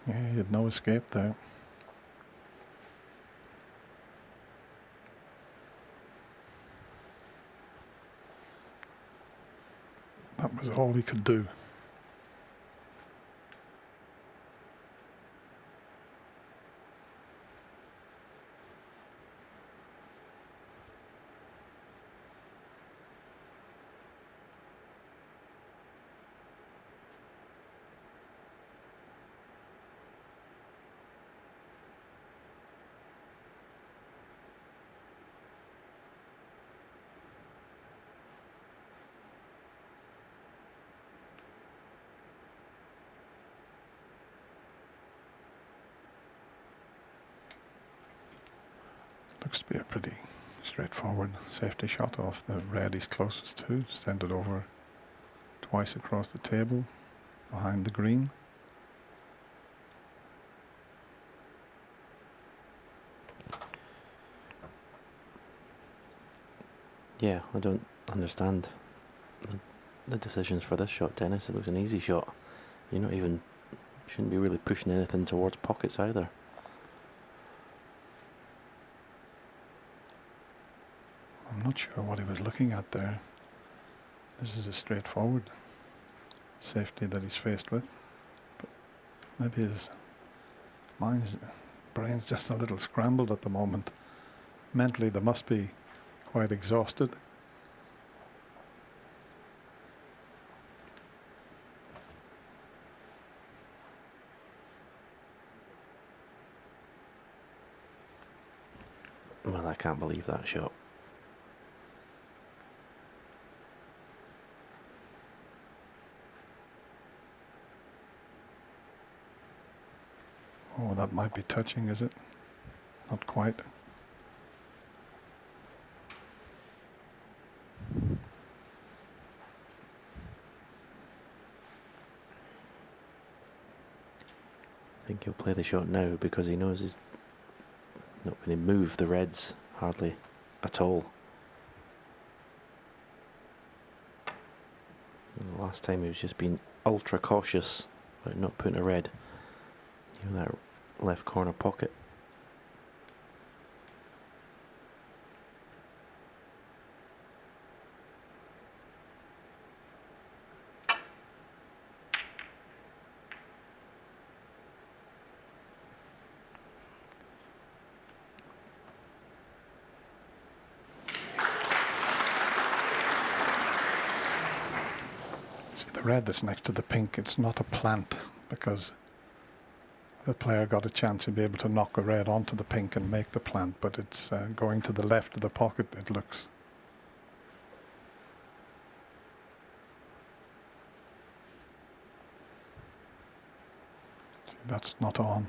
Yeah, he had no escape there. That was all he could do. Looks to be a pretty straightforward safety shot off the red he's closest to. Send it over twice across the table, behind the green. Yeah, I don't understand the decisions for this shot, Dennis. It looks an easy shot. You're not even, shouldn't be really pushing anything towards pockets either. I'm not sure what he was looking at there. This is a straightforward safety that he's faced with. But maybe his brain's just a little scrambled at the moment. Mentally, they must be quite exhausted. Well, I can't believe that shot. Oh, that might be touching, is it? Not quite. I think he'll play the shot now because he knows he's not going to move the reds hardly at all. And the last time he was just being ultra cautious about not putting a red in that left corner pocket. The red that's next to the pink, it's not a plant, because if the player got a chance to be able to knock a red onto the pink and make the plant, but it's going to the left of the pocket, it looks. See, that's not on.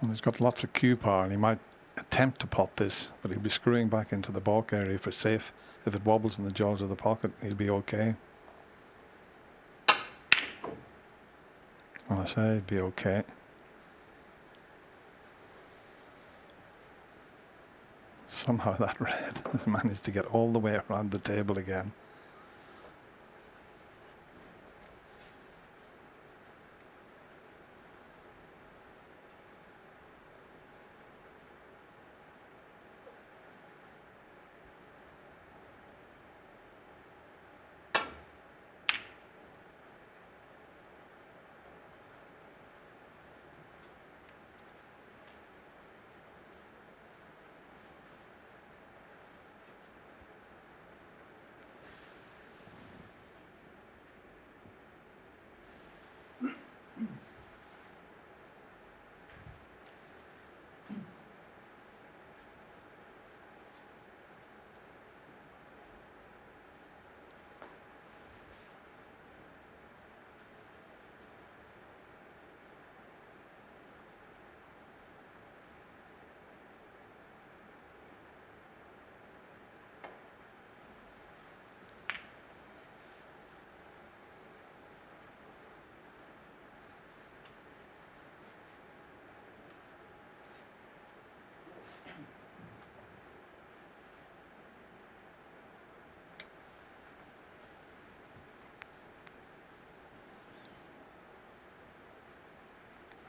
And he's got lots of cue power, and he might attempt to pot this, but he'll be screwing back into the balk area for safe. If it wobbles in the jaws of the pocket, he'll be okay. When I say he'll be okay. Somehow that red has managed to get all the way around the table again.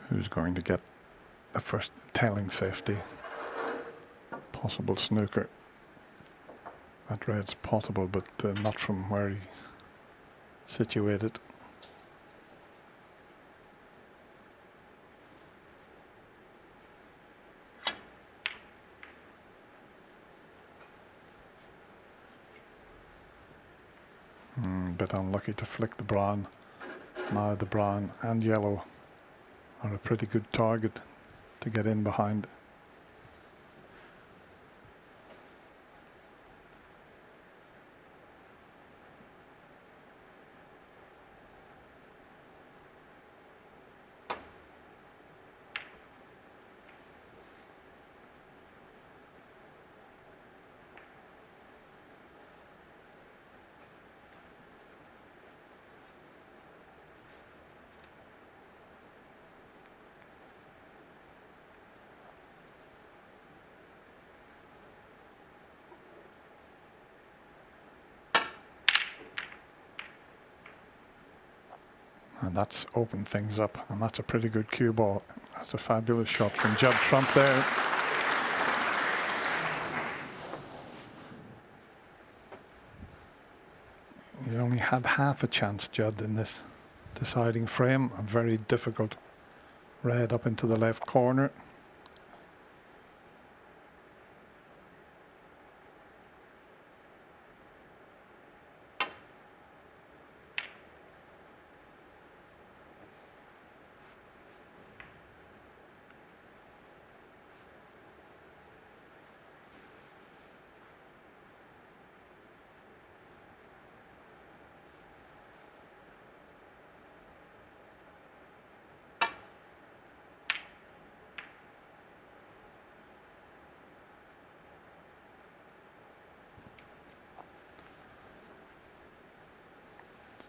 Who's going to get the first tailing safety? Possible snooker. That red's possible, but not from where he's situated. Bit unlucky to flick the brown. Now the brown and yellow are a pretty good target to get in behind. And that's opened things up, and that's a pretty good cue ball. That's a fabulous shot from Judd Trump there. He's only had half a chance, Judd, in this deciding frame. A very difficult red up into the left corner.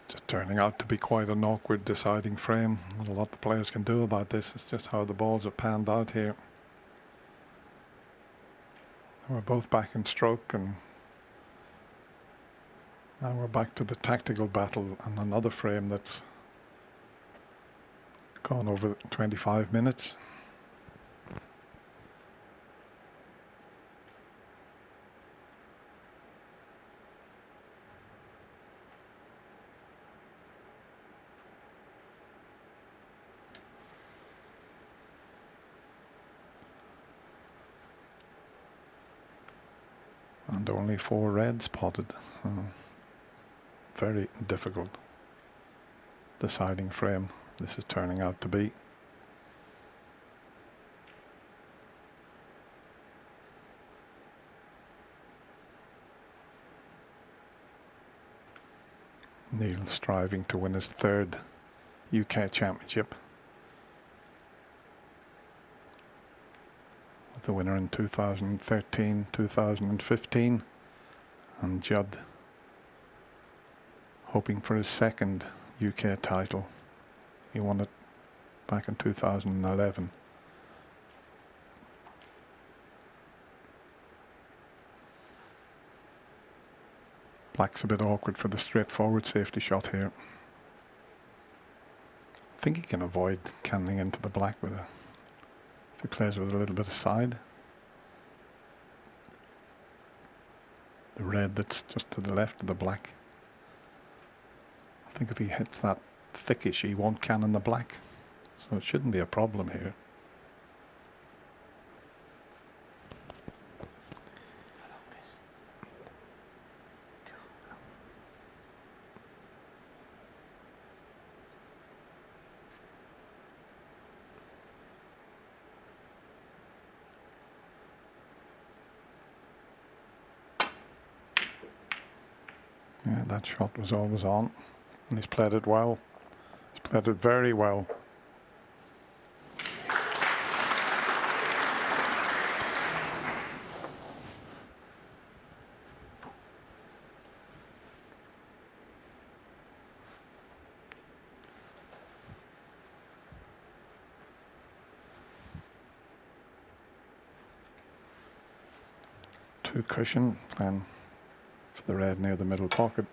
Just turning out to be quite an awkward deciding frame. Not a lot the players can do about this. It's just how the balls have panned out here. We're both back in stroke, and now we're back to the tactical battle and another frame that's gone over 25 minutes. And only 4 reds potted. Very difficult deciding frame this is turning out to be. Neil striving to win his 3rd UK championship. The winner in 2013, 2015, and Judd hoping for his 2nd UK title. He won it back in 2011. Black's a bit awkward for the straightforward safety shot here. I think he can avoid canning into the black with a if he plays with a little bit of side. The red that's just to the left of the black. I think if he hits that thickish, he won't cannon the black. So it shouldn't be a problem here. Yeah, that shot was always on, and he's played it well. He's played it very well. Two cushion, playing for the red near the middle pocket.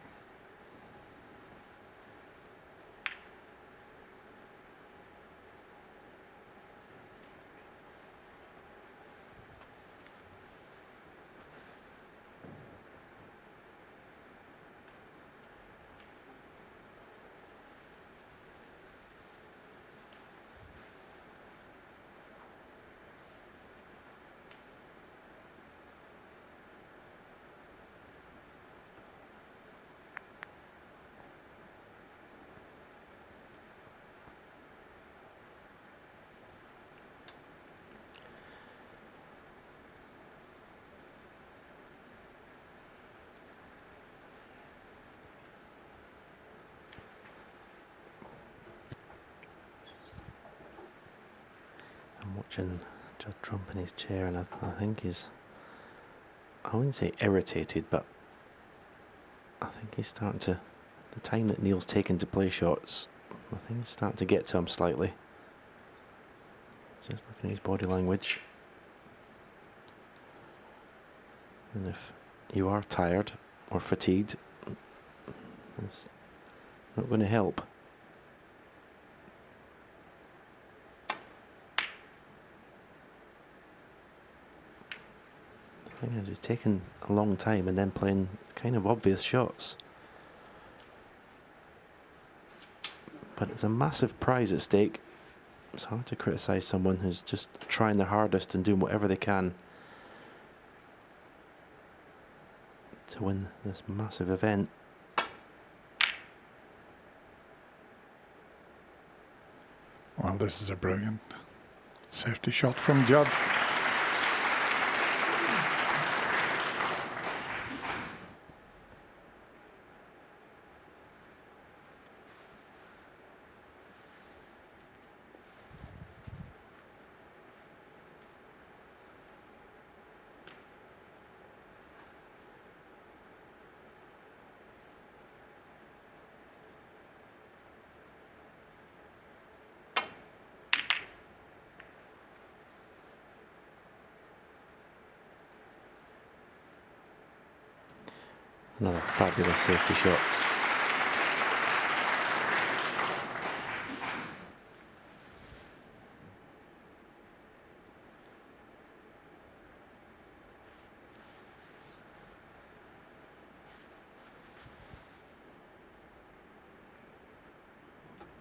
watching Judd Trump in his chair, and I think he's, I wouldn't say irritated, but I think he's starting to, the time that Neil's taken to play shots, I think he's starting to get to him slightly. Just looking at his body language. And if you are tired or fatigued, it's not going to help. The thing is, he's taken a long time and then playing kind of obvious shots. But it's a massive prize at stake. It's hard to criticise someone who's just trying their hardest and doing whatever they can to win this massive event. Well, this is a brilliant safety shot from Judd. Another fabulous safety shot.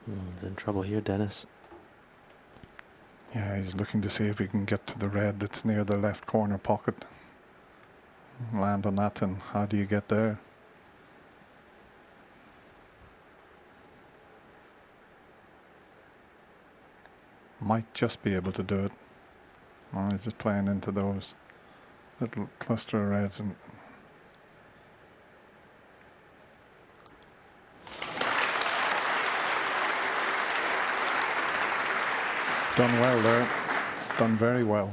He's in trouble here, Dennis. Yeah, he's looking to see if he can get to the red that's near the left corner pocket. Land on that, and how do you get there? Might just be able to do it. Oh, he's just playing into those little cluster of reds and done well there. Done very well.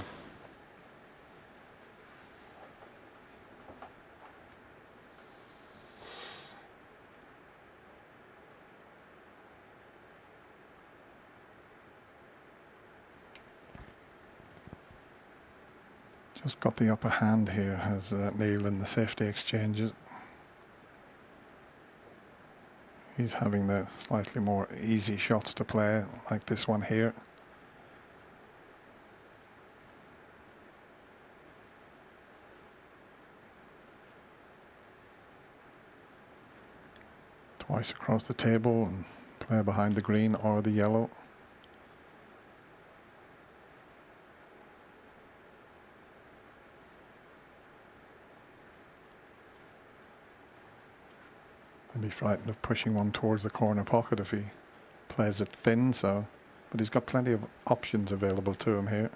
Just got the upper hand here, has Neil in the safety exchanges. He's having the slightly more easy shots to play, like this one here. Twice across the table and play behind the green or the yellow. I'd be frightened of pushing one towards the corner pocket if he plays it thin, so, but he's got plenty of options available to him here.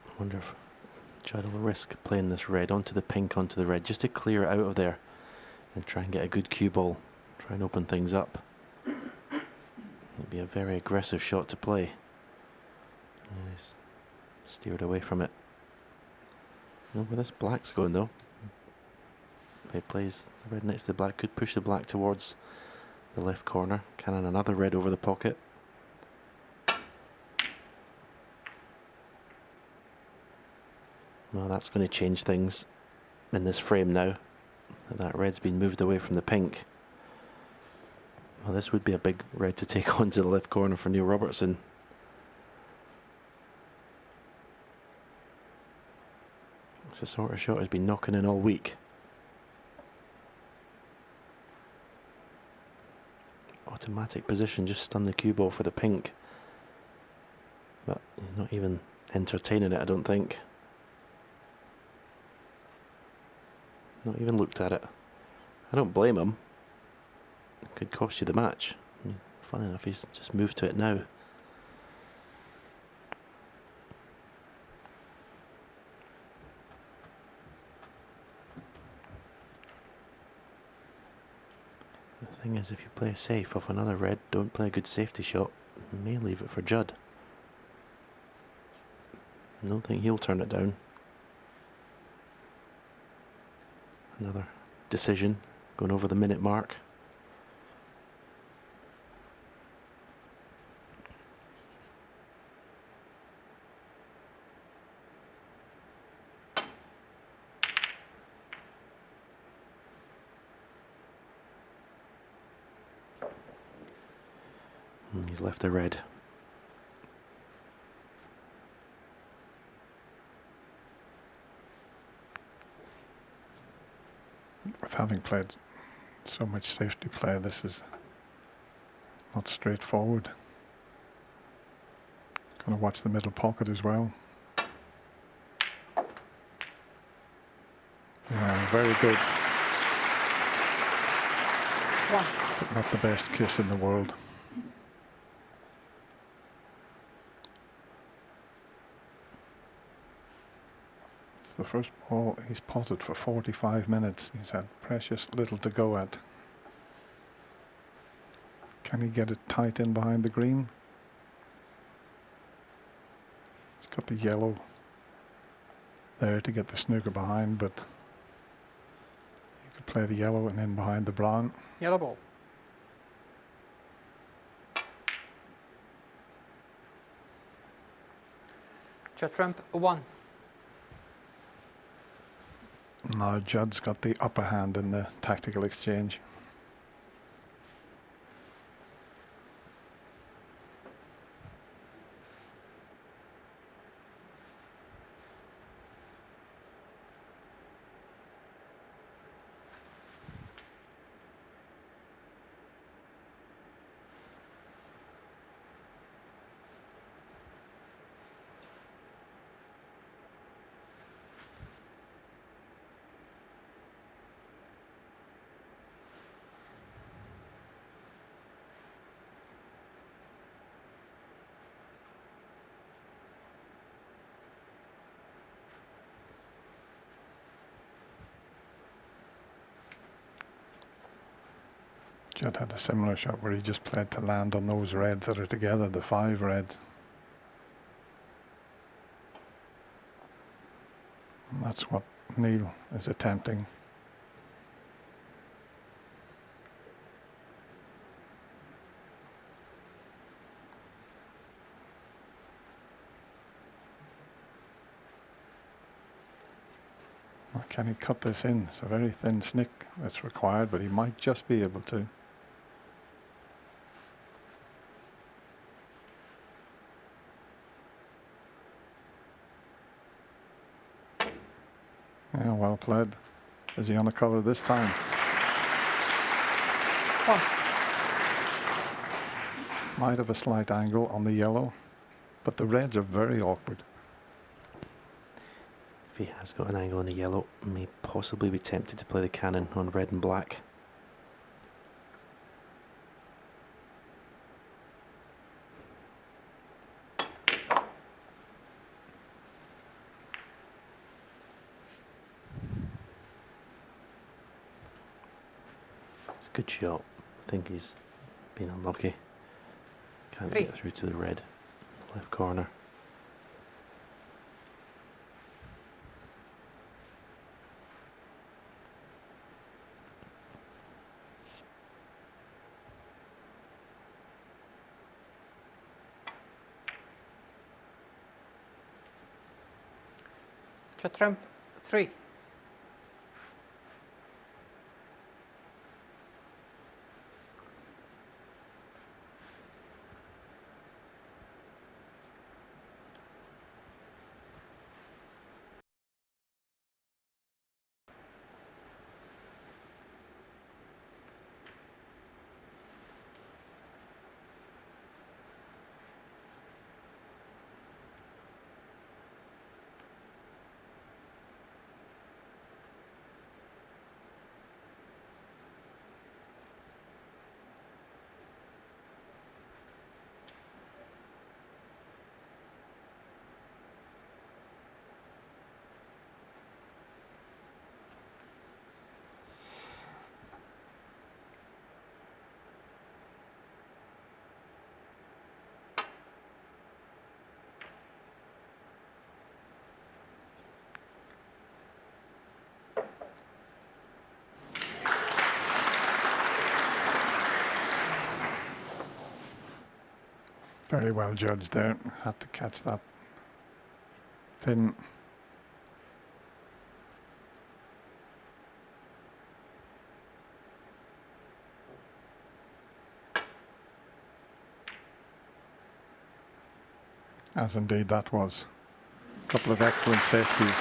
I wonder if Judd will risk playing this red onto the pink, onto the red, just to clear it out of there and try and get a good cue ball, try and open things up. It'd be a very aggressive shot to play. He's steered away from it. You know where this black's going though. If he plays the red next to the black, could push the black towards the left corner. Cannon another red over the pocket. Well, that's going to change things in this frame now. That red's been moved away from the pink. Well, this would be a big red to take on to the left corner for Neil Robertson. It's the sort of shot he's been knocking in all week. Automatic position, just stun the cue ball for the pink. But he's not even entertaining it, I don't think. Not even looked at it. I don't blame him. It could cost you the match. Funny enough, he's just moved to it now. The thing is, if you play safe off another red, don't play a good safety shot, you may leave it for Judd. I don't think he'll turn it down. Another decision, going over the minute mark. And he's left a red. With having played so much safety play, this is not straightforward. Got to watch the middle pocket as well. Yeah, very good. But not the best kiss in the world. It's the first ball he's potted for 45 minutes. He's had precious little to go at. Can he get it tight in behind the green? He's got the yellow there to get the snooker behind, but you could play the yellow and in behind the brown. Yellow ball. Judd Trump 1. Now Judd's got the upper hand in the tactical exchange. Judd had a similar shot where he just played to land on those reds that are together, the 5 reds. And that's what Neil is attempting. Or can he cut this in? It's a very thin snick that's required, but he might just be able to. Yeah, well played. Is he on a colour this time? 1. Might have a slight angle on the yellow, but the reds are very awkward. If he has got an angle on the yellow, may possibly be tempted to play the cannon on red and black. It's a good shot. I think he's been unlucky. Can't 3. get through to the red left corner. Judd Trump 3. Very well judged there. Had to catch that thin. As indeed that was. A couple of excellent safeties.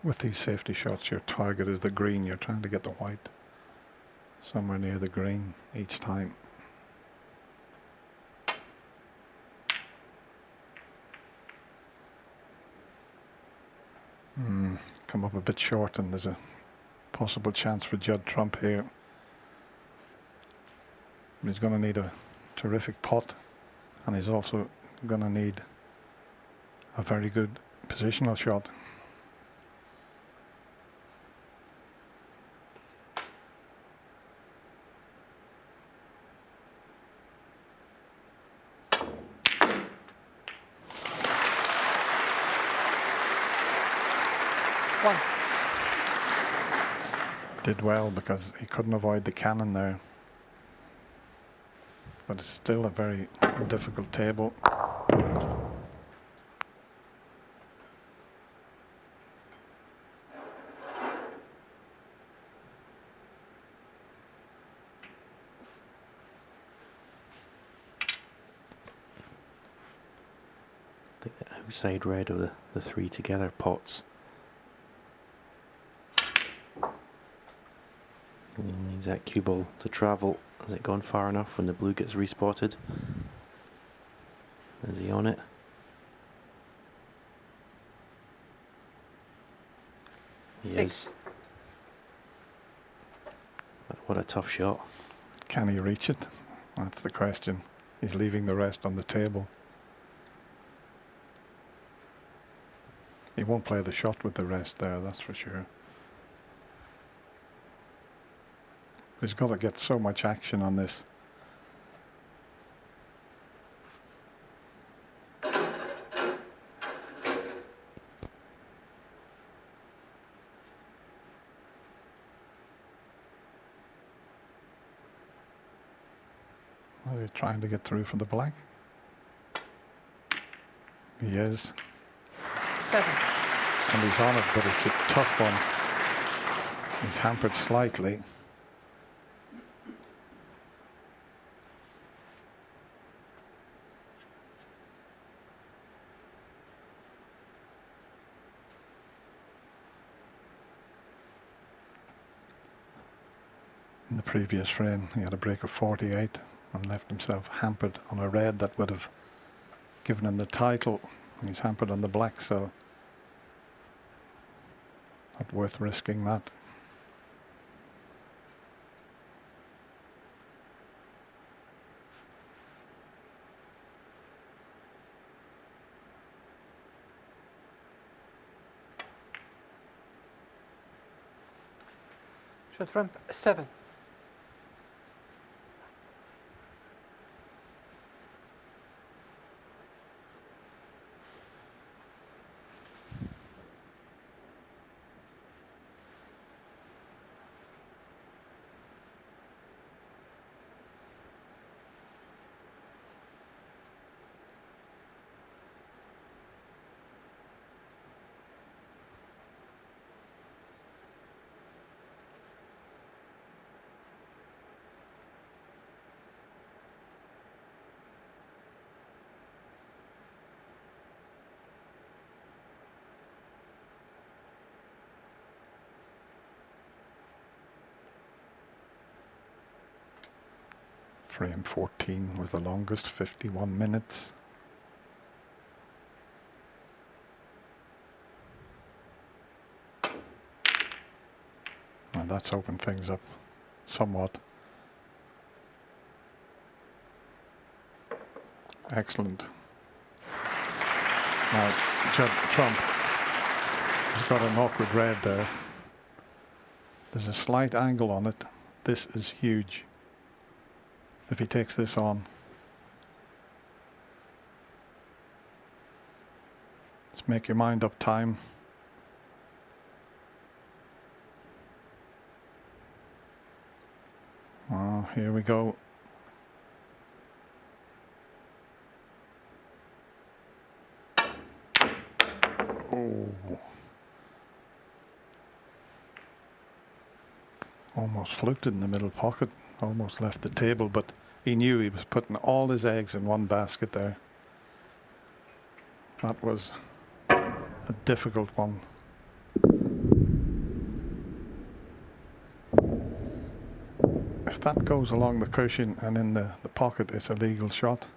With these safety shots, your target is the green. You're trying to get the white somewhere near the green each time. Come up a bit short, and there's a possible chance for Judd Trump here. He's going to need a terrific putt, and he's also going to need a very good positional shot. One. Did well because he couldn't avoid the cannon there. But it's still a very difficult table. I think the outside red of the three together pots. Needs that cue ball to travel. Has it gone far enough when the blue gets respotted? Is he on it? He Six. is. But what a tough shot. Can he reach it? That's the question. He's leaving the rest on the table. He won't play the shot with the rest there, that's for sure. He's got to get so much action on this. Are they trying to get through for the black? He is. 7. And he's on it, but it's a tough one. He's hampered slightly. In the previous frame, he had a break of 48 and left himself hampered on a red that would have given him the title. He's hampered on the black, so not worth risking that. Judd Trump 7. Frame 14 was the longest, 51 minutes. And that's opened things up somewhat. Excellent. Now, Judd Trump has got an awkward red there. There's a slight angle on it. This is huge. If he takes this on. Let's make your mind up time. Oh, here we go. Oh. Almost fluked it in the middle pocket. Almost left the table, but he knew he was putting all his eggs in one basket there. That was a difficult one. If that goes along the cushion and in the pocket, it's a legal shot.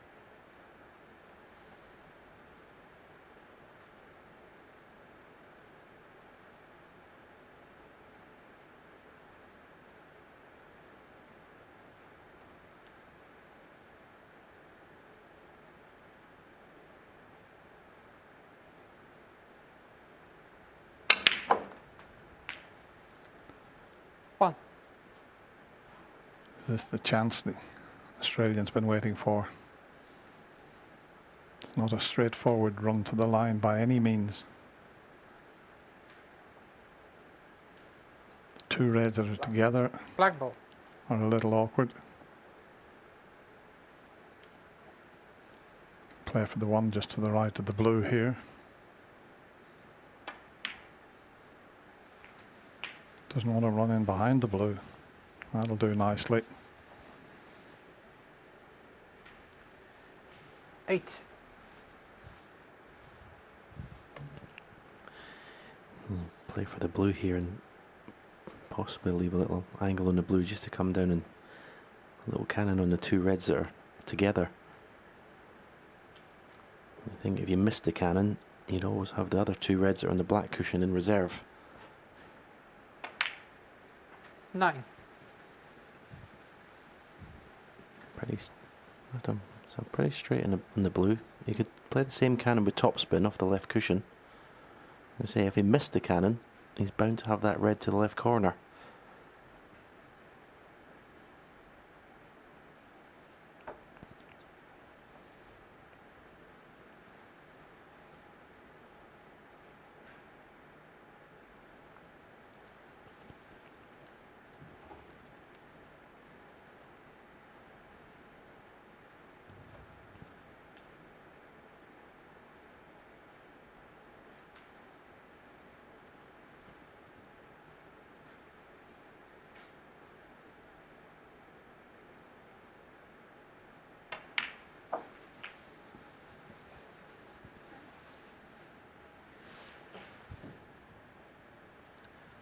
One. Is this the chance the Australian's been waiting for? It's not a straightforward run to the line by any means. Two reds that are together Black ball. are a little awkward. Play for the one just to the right of the blue here. Doesn't want to run in behind the blue. That'll do nicely. 8. Play for the blue here and possibly leave a little angle on the blue just to come down and a little cannon on the two reds that are together. I think if you missed the cannon, you'd always have the other two reds that are on the black cushion in reserve. 9. So pretty straight in the blue. You could play the same cannon with topspin off the left cushion. And say if he missed the cannon, he's bound to have that red to the left corner.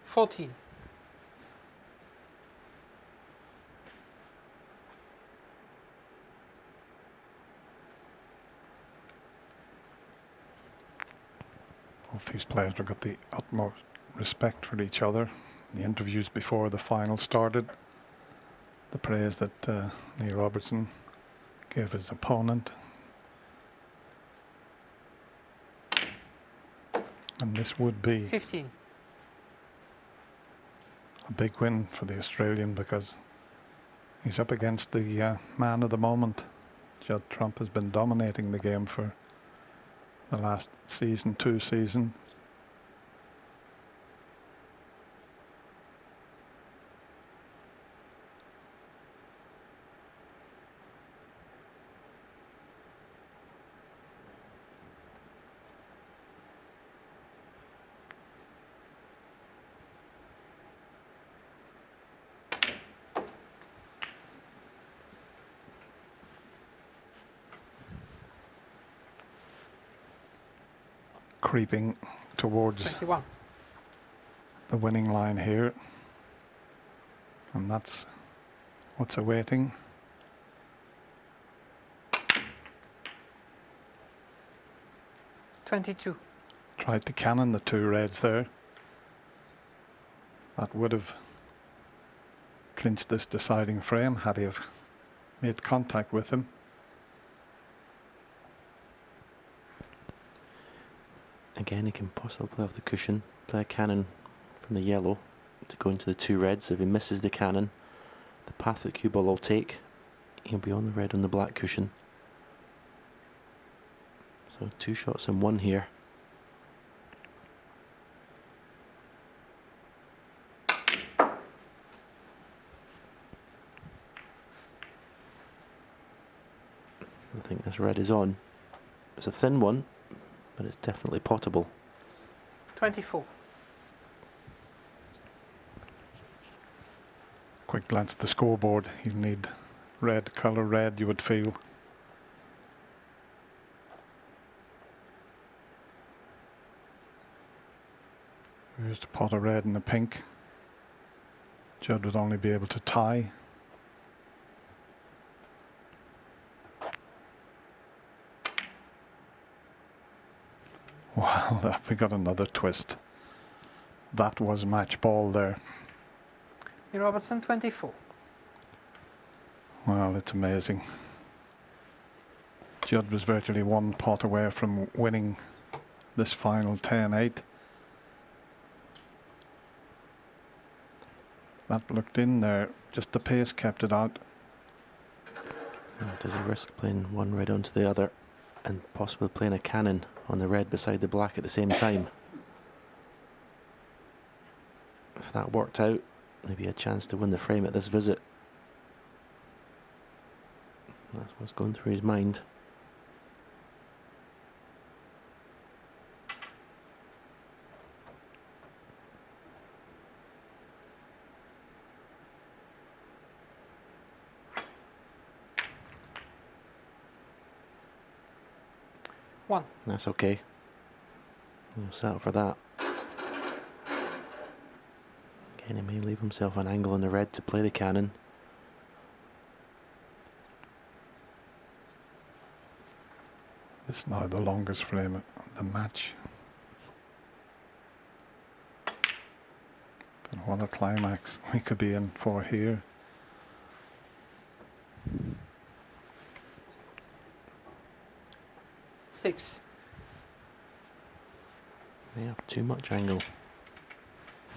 Fourteen. Both these players have got the utmost respect for each other. The interviews before the final started, the praise that Neil Robertson gave his opponent. And this would be 15. a big win for the Australian because he's up against the man of the moment. Judd Trump has been dominating the game for the last season, 2 seasons. Creeping towards 21. the winning line here, and that's what's awaiting. $22. Tried to cannon the two reds there. That would have clinched this deciding frame had he have made contact with him. Again, he can possibly play off the cushion, play a cannon from the yellow to go into the two reds. If he misses the cannon, the path that cue ball will take, he'll be on the red on the black cushion. So 2 shots in 1 here. I think this red is on. It's a thin one, but it's definitely potable. 24. Quick glance at the scoreboard. He'll need red, colour red, you would feel. Here's the pot of red and the pink. Judd would only be able to tie. Wow, we got another twist. That was match ball there. Neil Robertson, 24. Well, it's amazing. Judd was virtually 1 pot away from winning this final 10-8. That looked in there, just the pace kept it out. Now, does he risk playing one red onto the other and possibly playing a cannon on the red beside the black at the same time? If that worked out, maybe a chance to win the frame at this visit. That's what's going through his mind. One. That's okay. We'll settle for that. Again, he may leave himself an angle on the red to play the cannon. This is now the longest frame of the match. But what a climax we could be in for here. Six. They have too much angle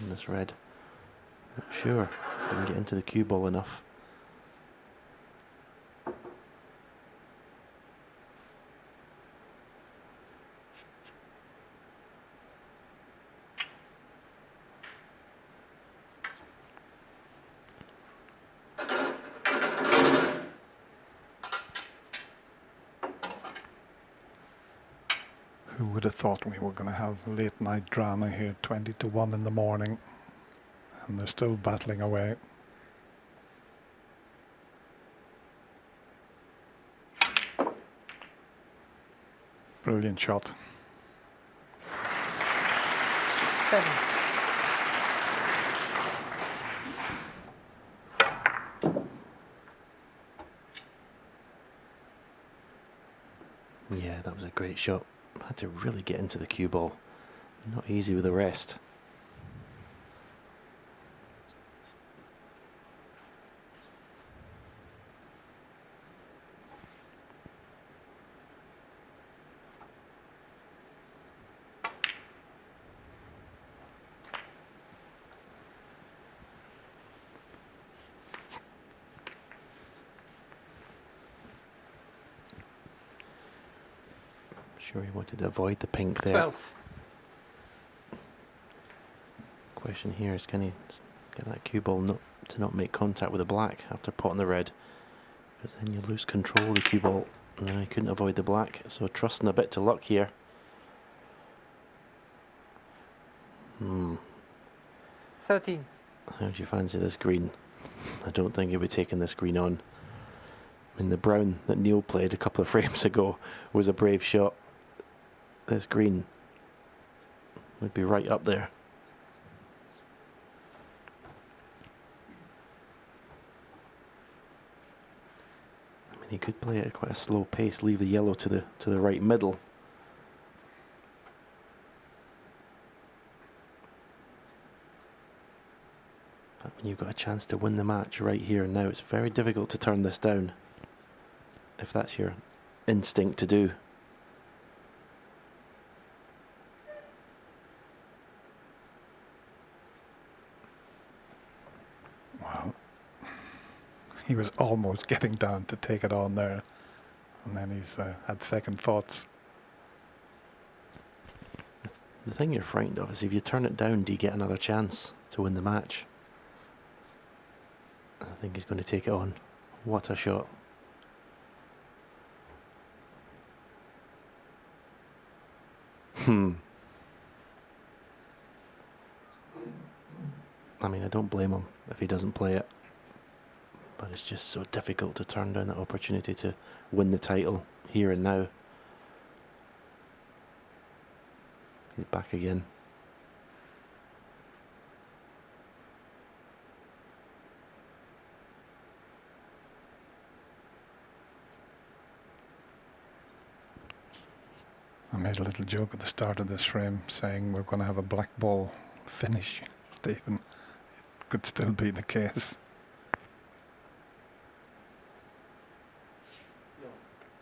in this red. Not sure if he can get into the cue ball enough. Who would have thought we were going to have late night drama here, 20 to 1 in the morning, and they're still battling away. Brilliant shot. 7. Yeah, that was a great shot. Had to really get into the cue ball. Not easy with the rest. Sure he wanted to avoid the pink there. 12. Question here is, can he get that cue ball to not make contact with the black after potting the red? Because then you lose control of the cue ball. No, he couldn't avoid the black, so trusting a bit to luck here. Hmm. 13. How do you fancy this green? I don't think he'll be taking this green on. I mean, the brown that Neil played a couple of frames ago was a brave shot. This green would be right up there. I mean, he could play it at quite a slow pace, leave the yellow to the right middle. But when you've got a chance to win the match right here and now, it's very difficult to turn this down, if that's your instinct to do. he was almost getting down to take it on there, and then he's had second thoughts. The thing you're frightened of is if you turn it down, do you get another chance to win the match? I think he's going to take it on. What a shot. I mean, I don't blame him if he doesn't play it. But it's just so difficult to turn down that opportunity to win the title here and now. He's back again. I made a little joke at the start of this frame saying we're going to have a black ball finish, Stephen. It could still be the case.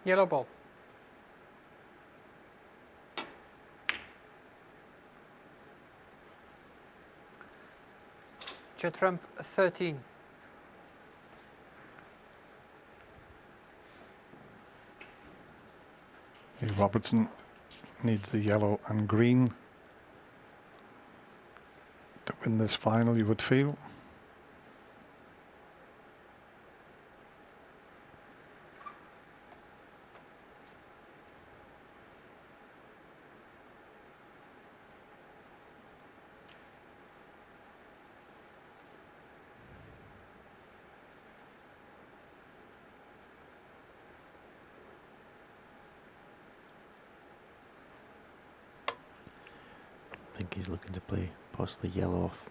Yellow ball. Judd Trump 13. Neil Robertson needs the yellow and green to win this final, you would feel. I think he's looking to play possibly yellow off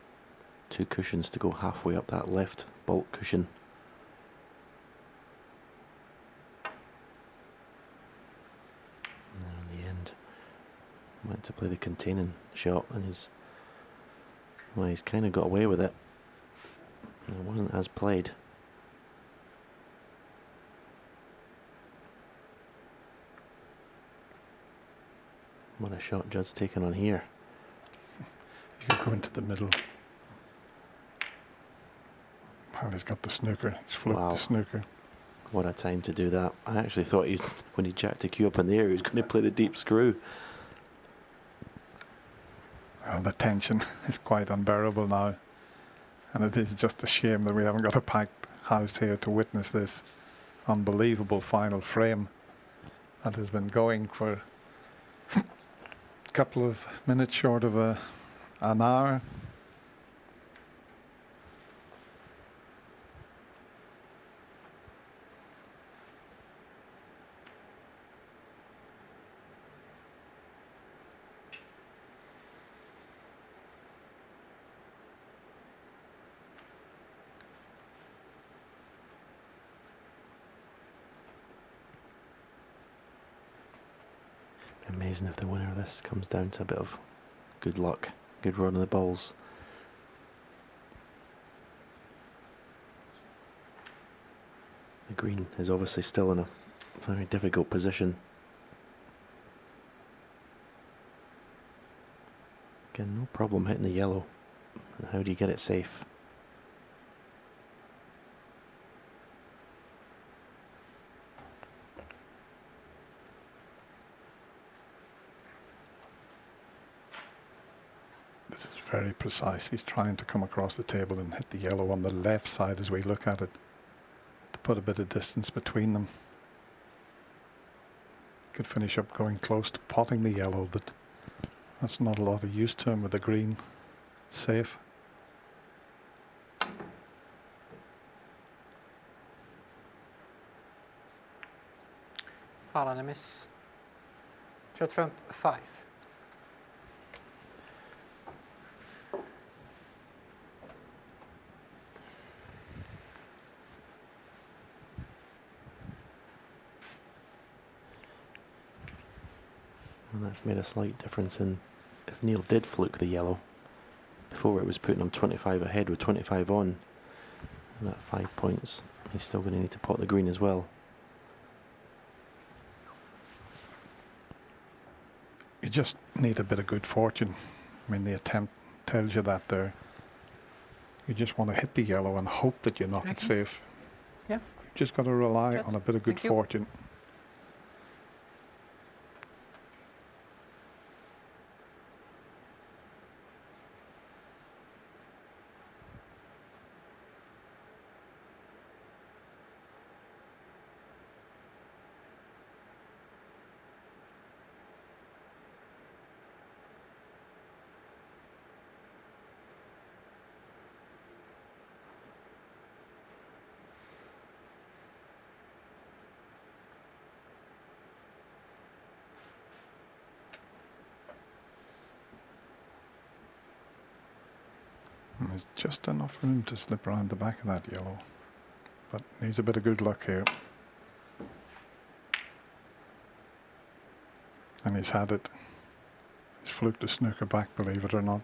2 cushions to go halfway up that left bulk cushion. And then in the end, went to play the containing shot, and he's kind of got away with it. It wasn't as played. What a shot Judd's taken on here. You could go into the middle. Wow, he's got the snooker. He's flipped Wow. the snooker. What a time to do that. I actually thought when he jacked the cue up in the air, he was going to play the deep screw. Well, the tension is quite unbearable now. And it is just a shame that we haven't got a packed house here to witness this unbelievable final frame that has been going for a couple of minutes short of an hour. Amazing if the winner of this comes down to a bit of good luck, good run of the balls. The green is obviously still in a very difficult position. Again, no problem hitting the yellow. And how do you get it safe? This is very precise. He's trying to come across the table and hit the yellow on the left side as we look at it, to put a bit of distance between them. He could finish up going close to potting the yellow, but that's not a lot of use to him with the green safe. Foul and a miss. Judd Trump 5. And that's made a slight difference in if Neil did fluke the yellow. Before it was putting him 25 ahead with 25 on. And at 5 points, he's still going to need to pot the green as well. You just need a bit of good fortune. I mean, the attempt tells you that there. You just want to hit the yellow and hope that you knock it safe. Yeah. just got to rely Judd, on a bit of good thank you. fortune. And there's just enough room to slip around the back of that yellow, but needs a bit of good luck here. And he's had it. He's fluked the snooker back, believe it or not.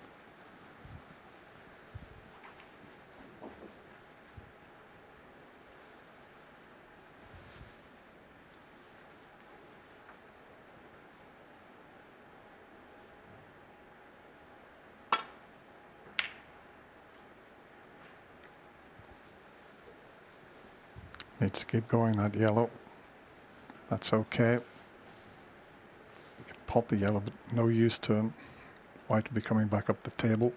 Needs to keep going, that yellow. That's okay. He can pot the yellow, but no use to him. White will be coming back up the table.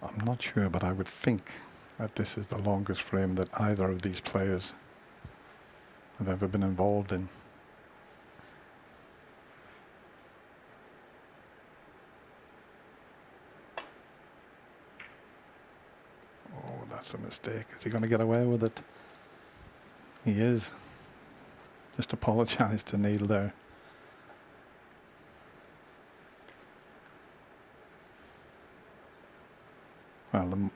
I'm not sure, but I would think that this is the longest frame that either of these players have ever been involved in. Oh, that's a mistake. Is he going to get away with it? He is. Just apologise to Neil there. Well,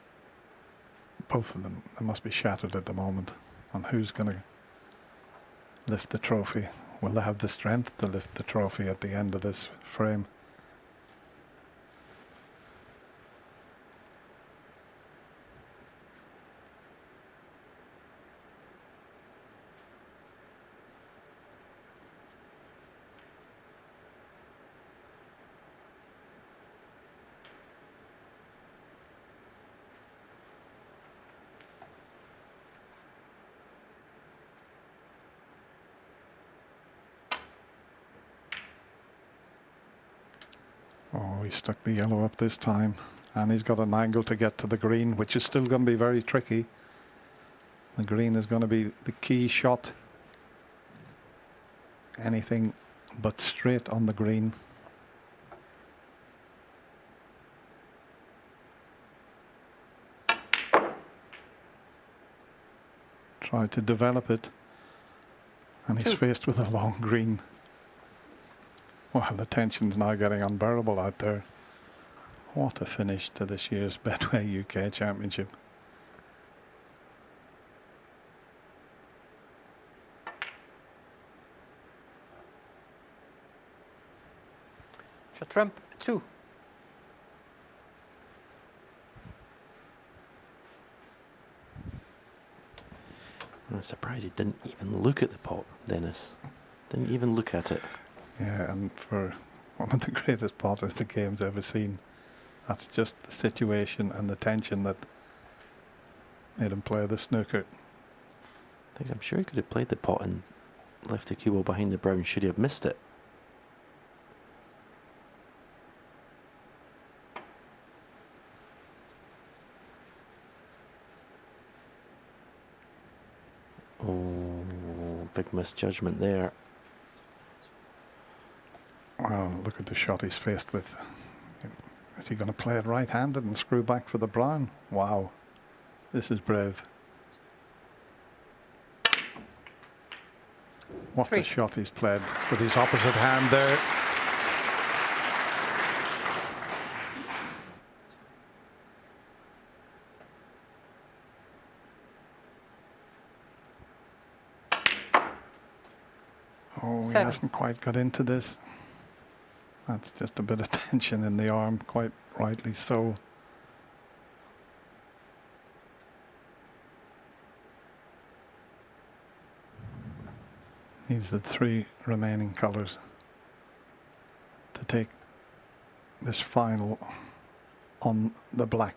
both of them, they must be shattered at the moment. And who's going to lift the trophy? Will they have the strength to lift the trophy at the end of this frame? Oh, he stuck the yellow up this time, and he's got an angle to get to the green, which is still going to be very tricky. The green is going to be the key shot. Anything but straight on the green. Try to develop it, and he's faced with a long green. Well, the tension's now getting unbearable out there. What a finish to this year's Betway UK Championship. Judd Trump 2. I'm surprised he didn't even look at the pot, Dennis. Didn't even look at it. Yeah, and for one of the greatest potters the game's ever seen, that's just the situation and the tension that made him play the snooker. I'm sure he could have played the pot and left the cue ball behind the brown should he have missed it. Oh, big misjudgment there. Well, look at the shot he's faced with. Is he going to play it right-handed and screw back for the brown? Wow, this is brave. What a shot he's played with his opposite hand there. Oh, he hasn't quite got into this. That's just a bit of tension in the arm, quite rightly so. Needs the 3 remaining colours to take this final on the black.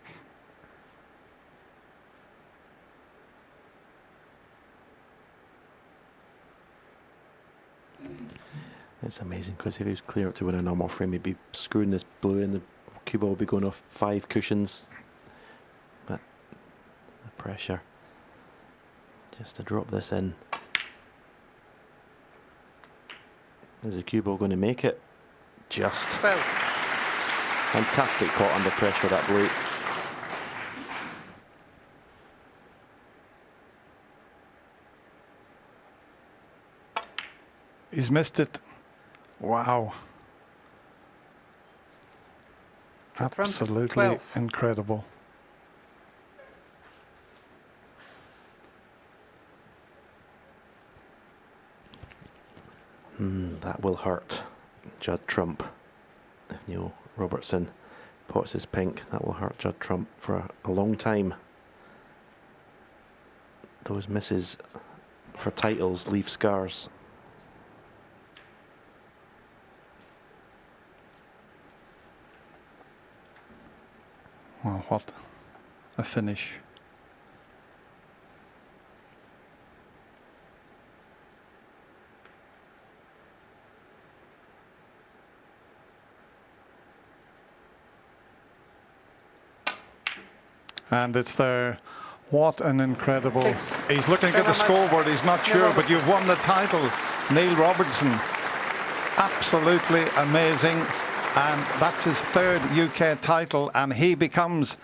It's amazing because if he was clear up to win a normal frame, he'd be screwing this blue and the cue ball would be going off 5 cushions. But the pressure just to drop this in. Is the cue ball going to make it? Just. 12. Fantastic caught under pressure, that blue. He's missed it. Wow. Judd Trump, Absolutely 12. incredible. That will hurt Judd Trump. If Neil Robertson pots his pink, that will hurt Judd Trump for a long time. Those misses for titles leave scars. Well, what a finish. And it's there. What an incredible... 6. He's looking Very at the much. scoreboard. He's not Neil sure, but Robertson. you've won the title, Neil Robertson. Absolutely amazing. And that's his 3rd UK title, and he becomes